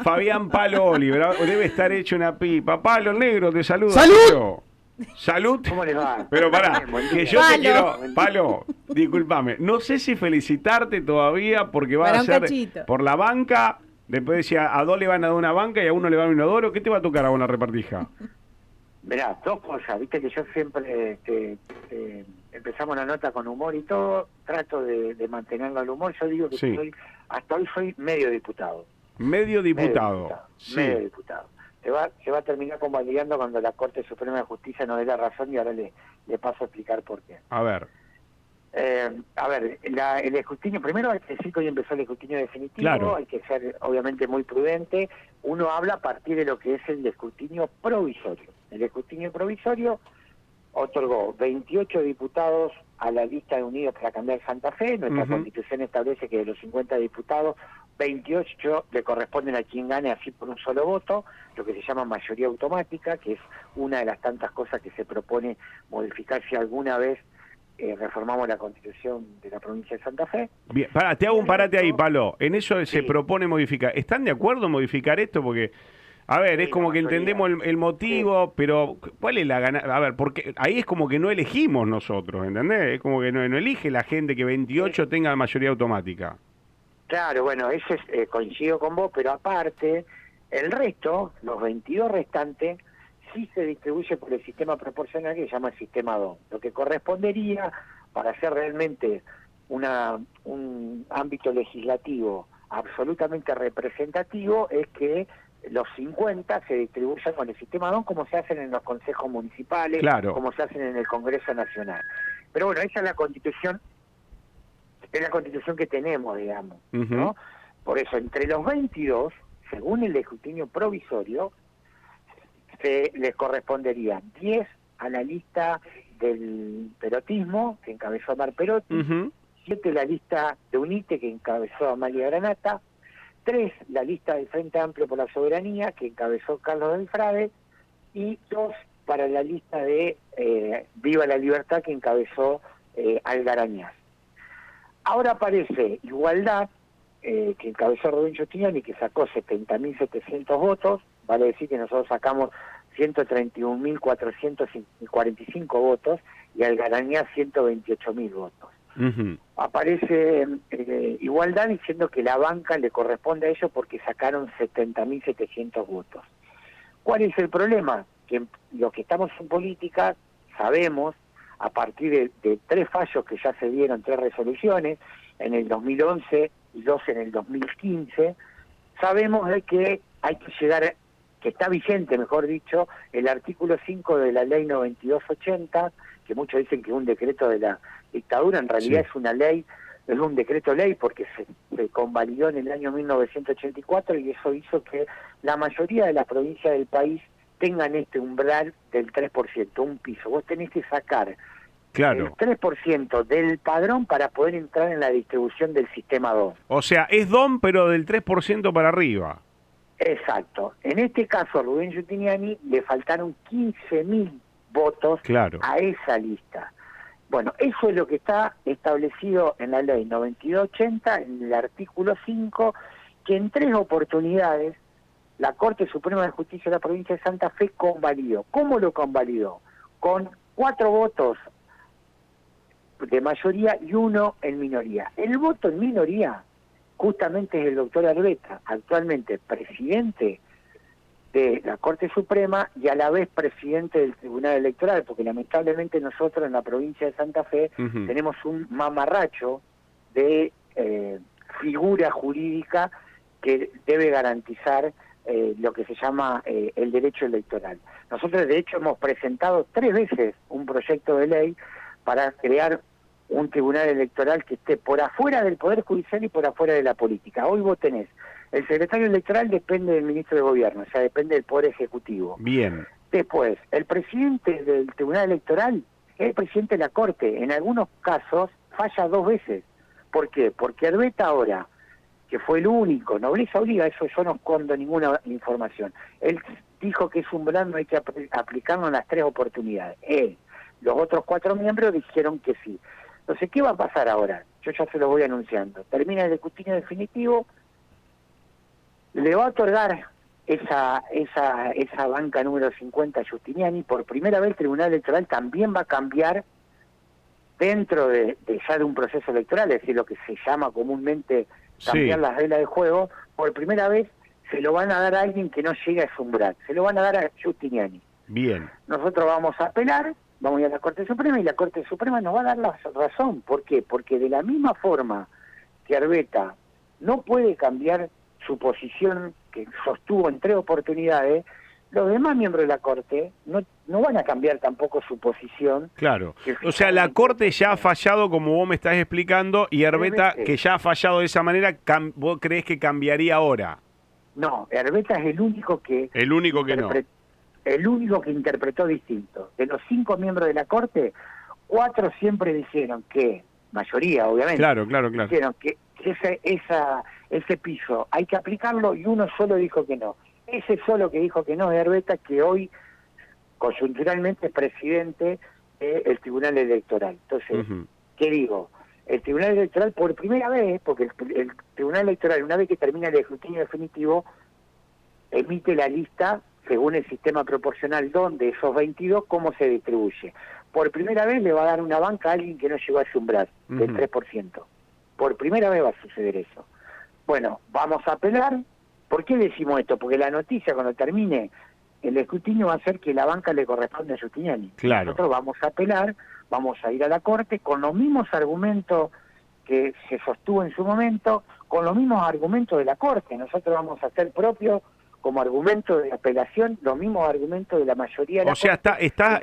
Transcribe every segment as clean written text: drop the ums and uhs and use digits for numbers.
Fabián Palo Oliver, debe estar hecho una pipa. Palo, el negro, te saluda. ¡Salud! Tío. Salud. ¿Cómo les va? Pero pará, Buen que día. yo te Palo. quiero, Palo, discúlpame, no sé si felicitarte todavía porque va Para a un ser cachito. por la banca, después decía, a dos le van a dar una banca y a uno le va a dar un inodoro, ¿qué te va a tocar a una repartija? Mirá, dos cosas, viste que yo siempre empezamos la nota con humor y todo, trato de mantenerlo al humor. Yo digo que Sí. hasta hoy soy medio diputado. Medio diputado. Sí. Medio diputado. Se va a terminar convalidando cuando la Corte Suprema de Justicia nos dé la razón y ahora le paso a explicar por qué. A ver. El escrutinio, primero hay que decir que hoy empezó el escrutinio definitivo, Claro. hay que ser obviamente muy prudente. Uno habla a partir de lo que es el escrutinio provisorio. El escrutinio provisorio otorgó 28 diputados a la lista de Unidos para Cambiar Santa Fe. Nuestra Constitución establece que de los 50 diputados, 28 le corresponden a quien gane así por un solo voto, lo que se llama mayoría automática, que es una de las tantas cosas que se propone modificar si alguna vez reformamos la Constitución de la provincia de Santa Fe. Bien, pará, te hago un parate ahí, Palo. En eso se Sí. propone modificar. ¿Están de acuerdo en modificar esto? Porque, a ver, Sí, es como la que mayoría. entendemos el motivo, pero ¿cuál es la gana? A ver, porque ahí es como que no elegimos nosotros, ¿entendés? Es como que no elige la gente que 28 tenga mayoría automática. Claro, bueno, eso es, coincido con vos, pero aparte, el resto, los 22 restantes, sí se distribuye por el sistema proporcional que se llama el sistema DOM. Lo que correspondería para hacer realmente un ámbito legislativo absolutamente representativo es que los 50 se distribuyan con el sistema DOM como se hacen en los consejos municipales, Claro. como se hacen en el Congreso Nacional. Pero bueno, esa es la Constitución que tenemos, digamos, ¿no? Por eso, entre los 22, según el escrutinio provisorio, les correspondería 10 a la lista del perotismo, que encabezó Omar Perotti, 7 la lista de UNITE, que encabezó Amalia Granata, 3 la lista del Frente Amplio por la Soberanía, que encabezó Carlos Delfrade, y 2 para la lista de Viva la Libertad, que encabezó Algarañaz. Ahora aparece Igualdad, que encabezó Rubén Giustiniani, que sacó 70.700 votos, vale decir que nosotros sacamos 131.445 votos, y Algarañaz 128.000 votos. Aparece Igualdad diciendo que la banca le corresponde a ellos porque sacaron 70.700 votos. ¿Cuál es el problema? Que los que estamos en política sabemos, a partir de 3 fallos que ya se dieron, 3 resoluciones, en el 2011 y 2 en el 2015, sabemos de que hay que llegar, que está vigente, mejor dicho, el artículo 5 de la ley 9280, que muchos dicen que es un decreto de la dictadura, en realidad es una ley, es un decreto ley porque se convalidó en el año 1984 y eso hizo que la mayoría de las provincias del país tengan este umbral del 3%, un piso. Vos tenés que sacar el 3% del padrón para poder entrar en la distribución del sistema DOM. O sea, es DOM, pero del 3% para arriba. Exacto. En este caso, a Rubén Giustiniani le faltaron 15.000 votos a esa lista. Bueno, eso es lo que está establecido en la ley 9280, en el artículo 5, que en 3 oportunidades la Corte Suprema de Justicia de la provincia de Santa Fe convalidó. ¿Cómo lo convalidó? Con 4 votos de mayoría y 1 en minoría. El voto en minoría justamente es el doctor Arbeta, actualmente presidente de la Corte Suprema y a la vez presidente del Tribunal Electoral, porque lamentablemente nosotros en la provincia de Santa Fe tenemos un mamarracho de figura jurídica que debe garantizar lo que se llama el derecho electoral. Nosotros de hecho hemos presentado 3 veces un proyecto de ley para crear un tribunal electoral que esté por afuera del Poder Judicial y por afuera de la política. Hoy vos tenés, el secretario electoral depende del ministro de Gobierno, o sea, depende del Poder Ejecutivo. Bien. Después, el presidente del Tribunal Electoral es el presidente de la Corte. En algunos casos falla 2 veces. ¿Por qué? Porque Arbeta ahora, que fue el único, nobleza obliga, eso yo no escondo ninguna información. Él dijo que es un plan, no hay que aplicarlo en las 3 oportunidades. Él, los otros 4 miembros dijeron que sí. Entonces, ¿qué va a pasar ahora? Yo ya se lo voy anunciando. Termina el escrutinio definitivo, le va a otorgar esa banca número 50 a Giustiniani. Por primera vez el Tribunal Electoral también va a cambiar dentro de ya de un proceso electoral, es decir, lo que se llama comúnmente cambiar las reglas de juego. Por primera vez se lo van a dar a alguien que no llegue a ese umbral, se lo van a dar a Giustiniani. Bien. Nosotros vamos a apelar, vamos a ir a la Corte Suprema y la Corte Suprema nos va a dar la razón. ¿Por qué? Porque de la misma forma que Herbeta no puede cambiar su posición que sostuvo en 3 oportunidades, los demás miembros de la Corte no van a cambiar tampoco su posición. Claro. O sea, la Corte ya ha fallado, como vos me estás explicando, y Herbeta, que ya ha fallado de esa manera, ¿vos creés que cambiaría ahora? No, Herbeta es el único que... El único que no. El único que interpretó distinto. De los 5 miembros de la Corte, 4 siempre dijeron que, mayoría obviamente, claro. dijeron que ese piso hay que aplicarlo, y uno solo dijo que no. Ese solo que dijo que no es Herbeta, que hoy coyunturalmente es presidente del Tribunal Electoral. Entonces, ¿qué digo? El Tribunal Electoral por primera vez, porque el Tribunal Electoral, una vez que termina el escrutinio definitivo, emite la lista según el sistema proporcional, donde esos 22, cómo se distribuye. Por primera vez le va a dar una banca a alguien que no llegó a ese umbral, del 3%. Por primera vez va a suceder eso. Bueno, vamos a apelar. ¿Por qué decimos esto? Porque la noticia, cuando termine el escrutinio, va a ser que la banca le corresponde a Giustiniani. Claro. Nosotros vamos a apelar, vamos a ir a la Corte con los mismos argumentos que se sostuvo en su momento, con los mismos argumentos de la Corte. Nosotros vamos a hacer propio, como argumento de apelación, los mismos argumentos de la mayoría de la Corte. O sea, está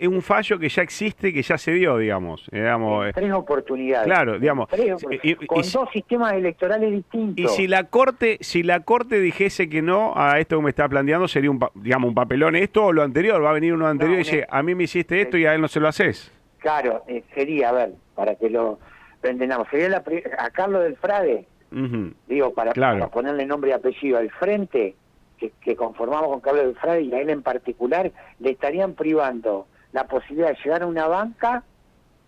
un fallo que ya existe, que ya se dio, digamos. En 3 oportunidades. Claro, digamos. Con 2 sistemas electorales distintos. Y si la Corte dijese que no a esto que me está planteando, sería un papelón esto o lo anterior. Va a venir uno anterior y dice, a mí me hiciste esto y a él no se lo haces. Claro, sería, a ver, para que lo entendamos, sería a Carlos del Frade, digo, para ponerle nombre y apellido, al frente que conformamos con Carlos del Frade y a él en particular, le estarían privando la posibilidad de llegar a una banca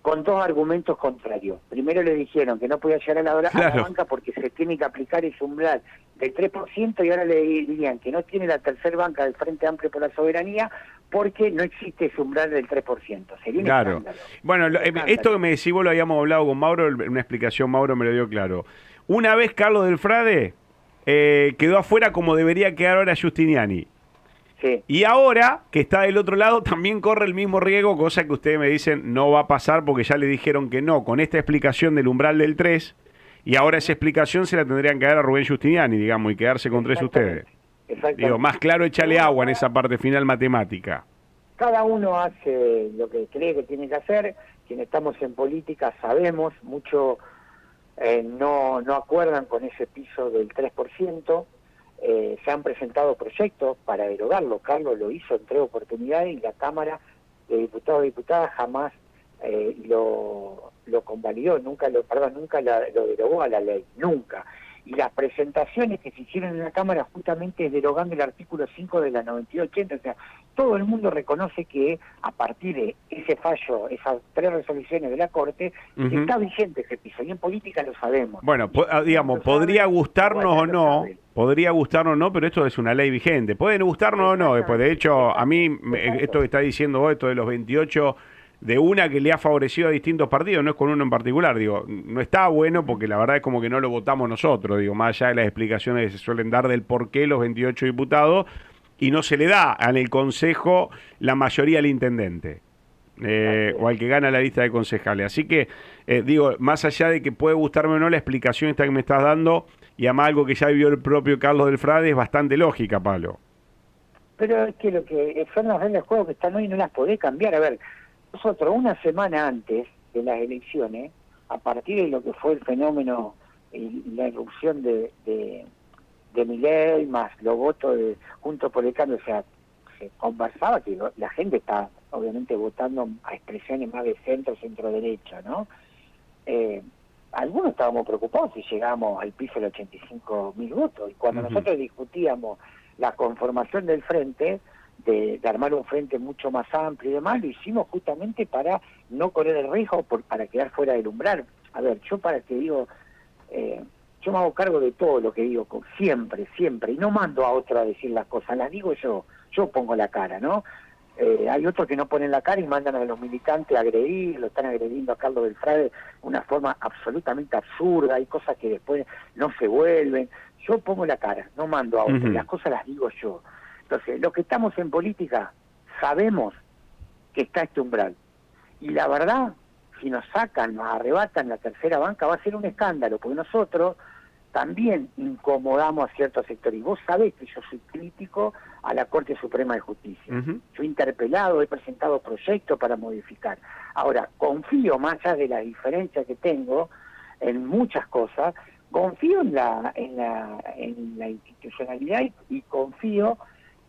con 2 argumentos contrarios. Primero le dijeron que no podía llegar a la banca porque se tiene que aplicar ese umbral del 3%, y ahora le dirían que no tiene la tercer banca del Frente Amplio por la Soberanía porque no existe ese umbral del 3%. Sería un escándalo. Bueno, esto que me decís, vos lo habíamos hablado con Mauro, una explicación Mauro me lo dio claro. Una vez Carlos del Frade quedó afuera, como debería quedar ahora Giustiniani. Sí. Y ahora, que está del otro lado, también corre el mismo riesgo, cosa que ustedes me dicen no va a pasar porque ya le dijeron que no, con esta explicación del umbral del 3, y ahora esa explicación se la tendrían que dar a Rubén Giustiniani, digamos, y quedarse con 3 ustedes. Digo, más claro, échale agua en esa parte final matemática. Cada uno hace lo que cree que tiene que hacer. Quienes estamos en política sabemos, mucho no acuerdan con ese piso del 3%. Se han presentado proyectos para derogarlo. Carlos lo hizo en 3 oportunidades y la Cámara de Diputados y Diputadas jamás lo convalidó, nunca lo derogó a la ley, nunca. Y las presentaciones que se hicieron en la Cámara justamente es derogando el artículo 5 de la 9280, o sea, todo el mundo reconoce que a partir de ese fallo, esas 3 resoluciones de la Corte, está vigente ese piso, y en política lo sabemos. Bueno, digamos, podría gustarnos o no, pero esto es una ley vigente. Pueden gustarnos o no, después, de hecho, a mí, esto que está diciendo vos, esto de los 28... de una que le ha favorecido a distintos partidos, no es con uno en particular, digo, no está bueno porque la verdad es como que no lo votamos nosotros, digo, más allá de las explicaciones que se suelen dar del por qué los 28 diputados, y no se le da en el Consejo la mayoría al intendente, o al que gana la lista de concejales. Así que, digo, más allá de que puede gustarme o no, la explicación esta que me estás dando, y además algo que ya vivió el propio Carlos del Frade, es bastante lógica, Pablo. Pero es que lo que son las reglas de juego que están hoy no las podés cambiar. A ver, nosotros una semana antes de las elecciones, a partir de lo que fue el fenómeno y la irrupción de Milei, más los votos de Juntos por el Cambio, o sea, se conversaba que la gente está obviamente votando a expresiones más de centro-derecha, ¿no? Algunos estábamos preocupados si llegábamos al piso de 85.000 votos, y cuando nosotros discutíamos la conformación del frente, de armar un frente mucho más amplio y demás, lo hicimos justamente para no correr el riesgo, para quedar fuera del umbral. A ver, yo para que digo, yo me hago cargo de todo lo que digo, siempre, y no mando a otro a decir las cosas, las digo yo pongo la cara, ¿no? Hay otros que no ponen la cara y mandan a los militantes a agredir, lo están agrediendo a Carlos Delfrade de una forma absolutamente absurda, hay cosas que después no se vuelven. Yo pongo la cara, no mando a otros, las cosas las digo yo. Entonces, los que estamos en política sabemos que está este umbral. Y la verdad, si nos sacan, nos arrebatan la tercera banca, va a ser un escándalo, porque nosotros también incomodamos a ciertos sectores. Y vos sabés que yo soy crítico a la Corte Suprema de Justicia. Yo he interpelado, he presentado proyectos para modificar. Ahora, confío, más allá de la diferencia que tengo en muchas cosas, confío en la institucionalidad y confío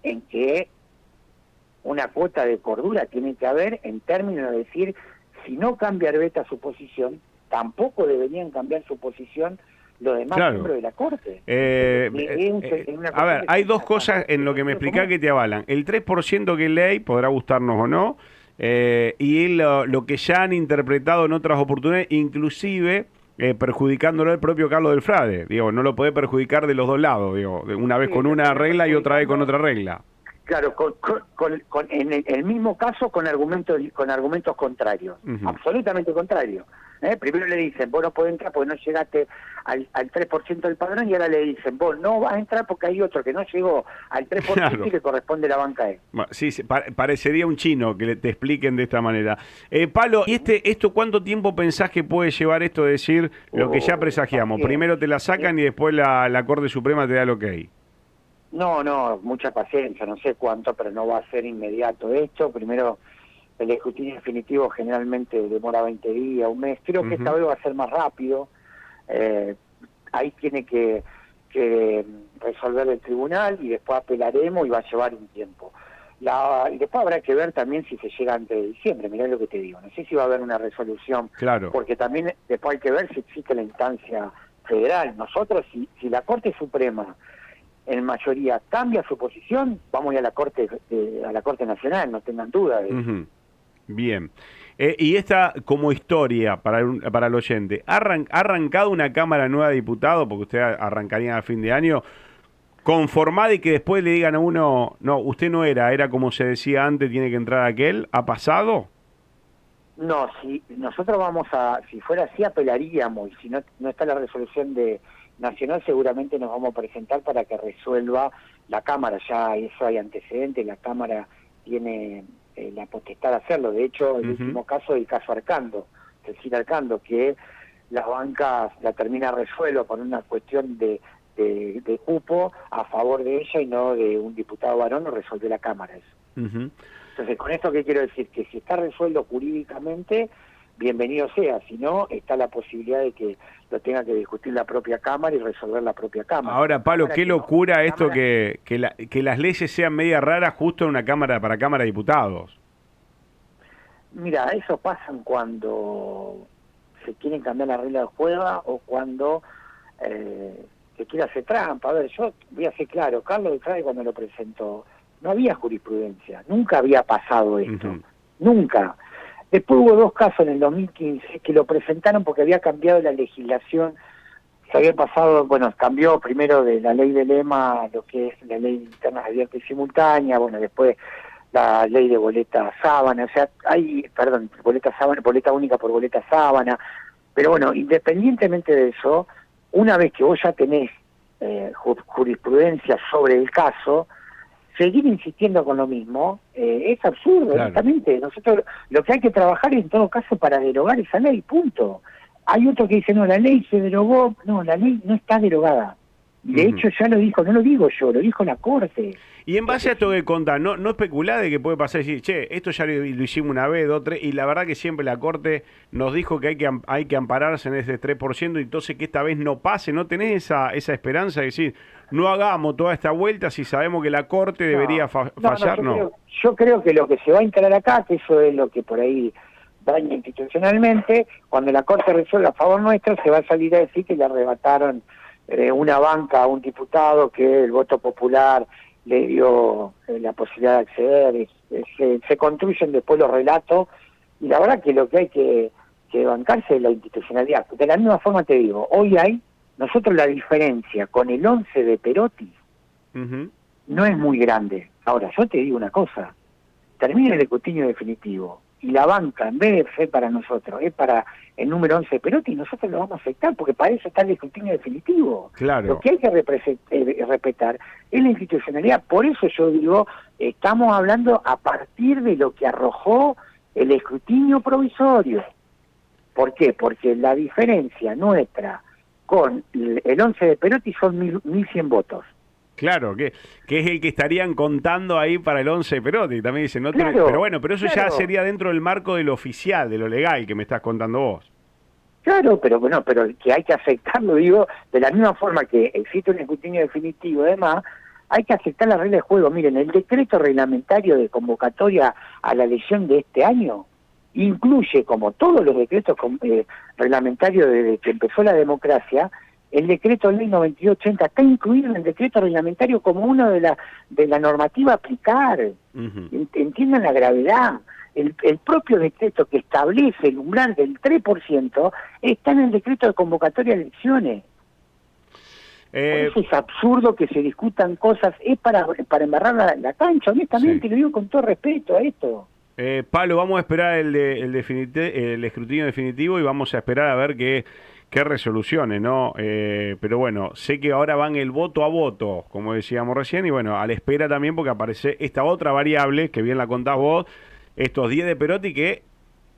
en que una cuota de cordura tiene que haber en términos de decir, si no cambia Arbeta su posición, tampoco deberían cambiar su posición los demás miembros de la Corte. A ver, hay dos cosas en lo que me explicás que te avalan. El 3% que es ley, podrá gustarnos o no, y lo que ya han interpretado en otras oportunidades, inclusive perjudicándolo el propio Carlos Delfrade. Digo, no lo puede perjudicar de los dos lados, digo, una vez con una regla y otra vez con otra regla. Claro, en el mismo caso con argumentos contrarios, absolutamente contrarios. Primero le dicen, vos no podés entrar porque no llegaste al 3% del padrón, y ahora le dicen, vos no vas a entrar porque hay otro que no llegó al 3% claro. Y le corresponde la banca a él. Sí, parecería un chino que te expliquen de esta manera. Palo, ¿y esto cuánto tiempo pensás que puede llevar esto de decir lo que ya presagiamos? Primero te la sacan y después la Corte Suprema te da el ok. No, mucha paciencia, no sé cuánto, pero no va a ser inmediato esto. Primero, el escrutinio definitivo generalmente demora 20 días, un mes. Creo que esta vez va a ser más rápido. Ahí tiene que resolver el tribunal y después apelaremos y va a llevar un tiempo. Y después habrá que ver también si se llega antes de diciembre, mirá lo que te digo. No sé si va a haber una resolución, claro. Porque también después hay que ver si existe la instancia federal. Nosotros, si la Corte Suprema en mayoría cambia su posición, vamos a ir a la Corte Nacional, no tengan duda de eso. Bien. Y esta como historia para el oyente, ¿ha arrancado una Cámara nueva de Diputados, porque usted arrancaría a fin de año, conformada y que después le digan a uno, no, usted no era como se decía antes, tiene que entrar aquel? ¿Ha pasado? No, si nosotros si fuera así apelaríamos, y si no está la resolución de Nacional, seguramente nos vamos a presentar para que resuelva la Cámara. Ya eso hay antecedentes, la Cámara tiene la potestad de hacerlo. De hecho, el último caso es el caso Arcando, Cecilia Arcando, que las bancas la termina resuelto por una cuestión de cupo a favor de ella y no de un diputado varón, lo resolvió la Cámara eso. Entonces, con esto, ¿qué quiero decir? Que si está resuelto jurídicamente, bienvenido sea, si no, está la posibilidad de que lo tenga que discutir la propia Cámara y resolver la propia Cámara. Ahora, Palo, qué locura esto que las leyes sean media raras justo en una Cámara para Cámara de Diputados. Mira, eso pasa cuando se quieren cambiar la regla de juego o cuando se quiere hacer trampa. A ver, yo voy a ser claro, Carlos Delfrade cuando lo presentó, no había jurisprudencia, nunca había pasado esto, nunca. Después hubo dos casos en el 2015 que lo presentaron porque había cambiado la legislación, se había pasado, cambió primero de la ley de lema lo que es la ley de internas abiertas y simultáneas, después la ley de boleta sábana, boleta única por boleta sábana, pero independientemente de eso, una vez que vos ya tenés jurisprudencia sobre el caso, seguir insistiendo con lo mismo es absurdo, honestamente. Nosotros lo que hay que trabajar es en todo caso para derogar esa ley, punto. Hay otro que dice, no, la ley se derogó, no, la ley no está derogada. De hecho ya lo dijo, no lo digo yo, lo dijo la Corte. Y en base a esto que contás, no especulá de que puede pasar y decir, che, esto ya lo hicimos una vez, dos, tres, y la verdad que siempre la Corte nos dijo que hay que ampararse en ese 3%, y entonces que esta vez no pase. ¿No tenés esa esperanza de decir, no hagamos toda esta vuelta si sabemos que la Corte debería fallar? Yo creo que lo que se va a instalar acá, que eso es lo que por ahí daña institucionalmente, cuando la Corte resuelva a favor nuestro, se va a salir a decir que le arrebataron una banca a un diputado, que el voto popular le dio la posibilidad de acceder. Se construyen después los relatos, y la verdad que lo que hay que bancarse es la institucionalidad. De la misma forma te digo, hoy hay nosotros la diferencia con el 11 de Perotti no es muy grande. Ahora, yo te digo una cosa, termina el escrutinio definitivo y la banca, en vez de ser para nosotros, es para el número 11 de Perotti, nosotros lo vamos a aceptar, porque para eso está el escrutinio definitivo. Claro. Lo que hay que respetar es la institucionalidad. Por eso yo digo, estamos hablando a partir de lo que arrojó el escrutinio provisorio. ¿Por qué? Porque la diferencia nuestra con el 11 de Perotti son 1.100 votos. Claro, que es el que estarían contando ahí para el 11 de Perotti, también dicen, no claro, pero bueno, pero eso claro. ya sería dentro del marco de lo oficial, de lo legal que me estás contando vos. Claro, pero bueno, pero que hay que aceptarlo, digo, de la misma forma que existe un escrutinio definitivo, además, hay que aceptar las reglas de juego. Miren, el decreto reglamentario de convocatoria a la elección de este año incluye, como todos los decretos reglamentarios desde que empezó la democracia, el decreto ley 9280 está incluido en el decreto reglamentario como uno de la normativa a aplicar. Entiendan la gravedad. El propio decreto que establece el umbral del 3% está en el decreto de convocatoria a elecciones. Por eso es absurdo que se discutan cosas, es para embarrar la cancha, honestamente, lo digo con todo respeto a esto. Pablo, vamos a esperar el escrutinio definitivo y vamos a esperar a ver qué resoluciones, ¿no? Pero bueno, sé que ahora van el voto a voto, como decíamos recién, y bueno, a la espera también porque aparece esta otra variable, que bien la contás vos, estos 10 de Perotti que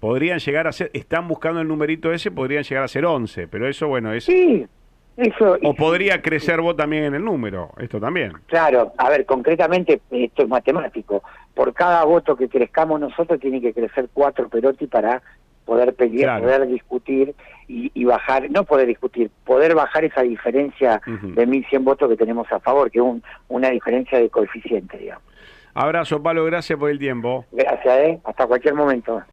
podrían llegar a ser, están buscando el numerito ese, podrían llegar a ser 11, pero eso, bueno, es... Sí, eso... O podría crecer vos también en el número, esto también. Claro, a ver, concretamente, esto es matemático, por cada voto que crezcamos nosotros tiene que crecer 4 Perotti para poder pelear, poder discutir y bajar, no poder discutir, poder bajar esa diferencia de 1.100 votos que tenemos a favor, que es una diferencia de coeficiente, digamos. Abrazo, Pablo, gracias por el tiempo. Gracias, hasta cualquier momento.